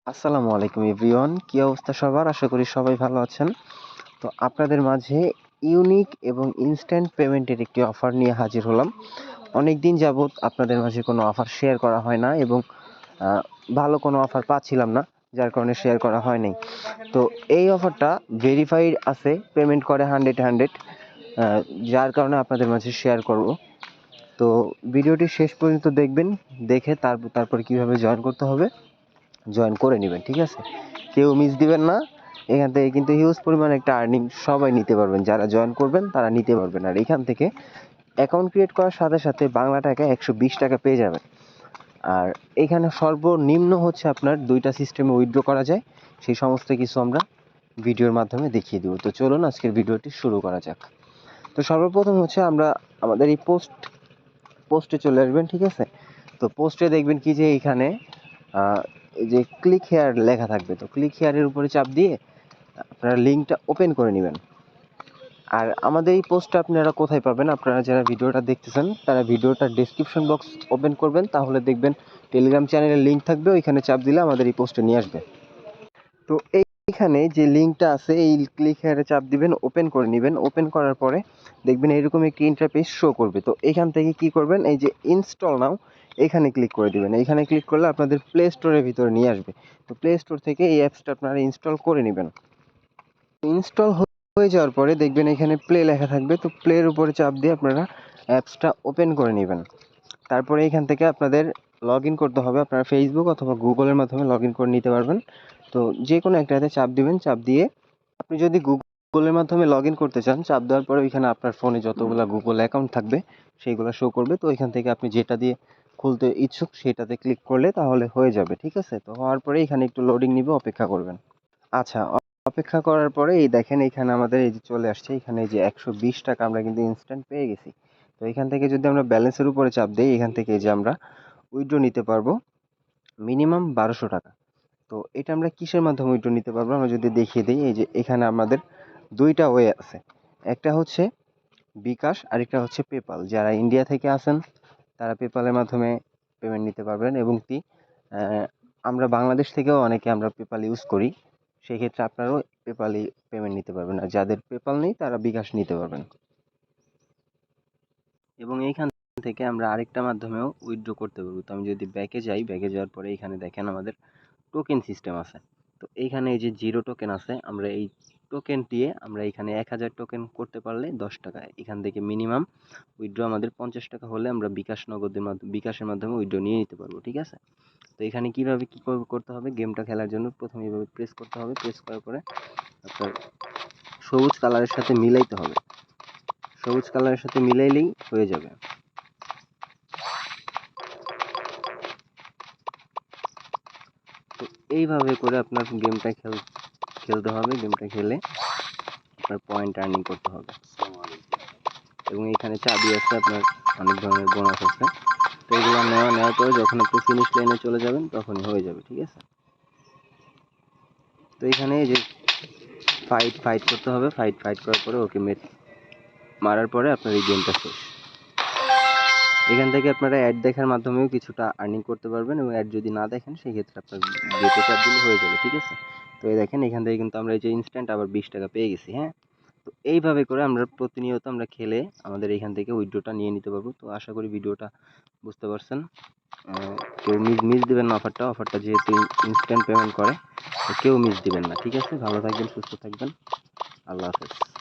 আসসালামু আলাইকুম এভরিওয়ান, কি অবস্থা সবার? আশা করি সবাই ভালো আছেন। তো আপনাদের মাঝে ইউনিক এবং ইনস্ট্যান্ট পেমেন্টের একটি অফার নিয়ে হাজির হলাম। অনেক দিন যাবৎ আপনাদের মাঝে কোনো অফার শেয়ার করা হয় না এবং ভালো কোনো অফার পাচ্ছিলাম না, যার কারণে শেয়ার করা হয় নাই। তো এই অফারটা ভেরিফাইড আছে, পেমেন্ট করে 100, যার কারণে আপনাদের মাঝে শেয়ার করব। তো ভিডিওটি শেষ পর্যন্ত দেখবেন, দেখে তারপরে কীভাবে জয়েন করতে হবে জয়েন করে নেবেন, ঠিক আছে? কেউ মিস দিবেন না। এখান থেকে কিন্তু হিউজ পরিমাণে একটা আর্নিং সবাই নিতে পারবেন, যারা জয়েন করবেন তারা নিতে পারবেন। আর এখান থেকে অ্যাকাউন্ট ক্রিয়েট করার সাথে সাথে বাংলা টাকা 120 টাকা পেয়ে যাবেন। আর এখানে সর্বনিম্ন হচ্ছে আপনার 2টা সিস্টেমে উইথড্র করা যায়, সেই সমস্ত কিছু আমরা ভিডিওর মাধ্যমে দেখিয়ে দেবো। তো চলুন আজকের ভিডিওটি শুরু করা যাক। তো সর্বপ্রথম হচ্ছে আমরা আমাদের এই পোস্টে চলে আসবেন, ঠিক আছে? তো পোস্টে দেখবেন কি যে এখানে এই যে ক্লিক হেয়ার লেখা থাকবে, তো ক্লিক হেয়ারের উপরে চাপ দিয়ে আপনারা লিঙ্কটা ওপেন করে নেবেন। আর আমাদের এই পোস্টটা আপনারা কোথায় পাবেন? আপনারা যারা ভিডিওটা দেখতেছেন তারা ভিডিওটার ডেসক্রিপশন বক্স ওপেন করবেন, তাহলে দেখবেন টেলিগ্রাম চ্যানেলের লিঙ্ক থাকবে, ওইখানে চাপ দিলে আমাদের এই পোস্টে নিয়ে আসবে। তো এইখানে যে লিঙ্কটা আছে এই ক্লিক হেয়ারে চাপ দিবেন, ওপেন করে নেবেন। ওপেন করার পরে দেখবেন এরকম একটি ইন্টারফেস শো করবে। তো এখান থেকে কি করবেন, এই যে ইনস্টল নাও এখানে ক্লিক করে দিবেন। এখানে ক্লিক করলে আপনাদের প্লে স্টোরের ভিতরে নিয়ে আসবে। তো প্লে স্টোর থেকে এই অ্যাপসটা আপনারা ইনস্টল করে নেবেন। ইনস্টল হয়ে যাওয়ার পরে দেখবেন এখানে প্লে লেখা থাকবে, তো প্লের উপরে চাপ দিয়ে আপনারা অ্যাপসটা ওপেন করে নেবেন। তারপরে এখান থেকে আপনাদের লগ ইন করতে হবে। আপনারা ফেসবুক অথবা গুগলের মাধ্যমে লগ ইন করে নিতে পারবেন। তো যে কোনো একটাতে চাপ দিবেন, চাপ দিয়ে আপনি যদি গুগলের মাধ্যমে লগ ইন করতে চান, চাপ দেওয়ার পরে ওইখানে আপনার ফোনে যতগুলো গুগল অ্যাকাউন্ট থাকবে সেইগুলো শো করবে। তো ওইখান থেকে আপনি যেটা দিয়ে খুলতে ইচ্ছুক সেটাতে ক্লিক করলে তাহলে হয়ে যাবে, ঠিক আছে? তো হওয়ার পরে এখানে একটু লোডিং নিবে, অপেক্ষা করবেন। আচ্ছা, অপেক্ষা করার পরে এই দেখেন এখানে আমাদের এই যে চলে আসছে, এখানে এই যে 120 টাকা আমরা কিন্তু ইনস্ট্যান্ট পেয়ে গেছি। তো এখান থেকে যদি আমরা ব্যালেন্সের উপরে চাপ দিই, এখান থেকে এই যে আমরা উইথড্র নিতে পারবো মিনিমাম 1200 টাকা। তো এটা আমরা কিসের মাধ্যমে উইথড্র নিতে পারবো আমরা যদি দেখিয়ে দিই, এই যে এখানে আমাদের 2টা ওয়ে আছে। একটা হচ্ছে বিকাশ, আরেকটা হচ্ছে পেপাল। যারা ইন্ডিয়া থেকে আসেন তারা পেপালের মাধ্যমে পেমেন্ট নিতে পারবেন, এবং আমরা বাংলাদেশ থেকেও অনেকে আমরা পেপাল ইউজ করি, সেক্ষেত্রে আপনারাও পেপালই পেমেন্ট নিতে পারবেন। আর যাদের পেপাল নেই তারা বিকাশ নিতে পারবেন। এবং এইখান থেকে আমরা আরেকটা মাধ্যমেও উইথড্র করতে পারবো। তো আমি যদি ব্যাকে যাই, ব্যাকে যাওয়ার পরে এখানে দেখেন আমাদের টোকেন সিস্টেম আছে। তো এইখানে এই যে 0 টোকেন আছে, আমরা এই টোকেন দিয়ে আমরা এখানে 1000 টোকেন করতে পারলে 10 টাকা। এখান থেকে মিনিমাম উইথড্র আমাদের 50 টাকা হলে আমরা বিকাশের মাধ্যমে উইথড্র নিয়ে নিতে পারবো, ঠিক আছে? তো এখানে কিভাবে কি করতে হবে, গেমটা খেলার জন্য প্রথমে এইভাবে প্রেস করতে হবে। প্রেস করার পরে আপনার সবুজ কালারের সাথে মিলাইতে হবে, সবুজ কালারের সাথে মিলাইলেই হয়ে যাবে। তো এইভাবে করে আপনার গেমটা খেলতে হবে। গেমটা খেলে আপনার পয়েন্ট আর্নিং করতে হবে। এবং এখানে চাবি আছে, আপনার অনেক ধরনের বোনাস আছে। তো এগুলো নেওয়ার পরে যখন আপনি ফিনিশ লাইনে চলে যাবেন তখনই হয়ে যাবে, ঠিক আছে? তো এখানে এই যে ফাইট করতে হবে। ফাইট করার পরে ওকে মারার পরে আপনার এই গেমটা শেষ। এখান থেকে আপনারা অ্যাড দেখার মাধ্যমেও কিছুটা আর্নিং করতে পারবেন, এবং অ্যাড যদি না দেখেন সেক্ষেত্রে আপনার গেটে চাপ দিলে হয়ে যাবে, ঠিক আছে? তো এই দেখেন এখান থেকে কিন্তু আমরা এই যে ইনস্ট্যান্ট আবার 20 টাকা পেয়ে গেছি, হ্যাঁ? তো এইভাবে করে আমরা প্রতিনিয়ত আমরা খেলে আমাদের এখান থেকে উইথড্রটা নিয়ে নিতে পারবো। তো আশা করি ভিডিওটা বুঝতে পারছেন। কেউ মিস দিবেন না অফারটা যেহেতু ইনস্ট্যান্ট পেমেন্ট করে, তো কেউ মিস দিবেন না, ঠিক আছে? ভালো থাকবেন, সুস্থ থাকবেন, আল্লাহ হাফেজ।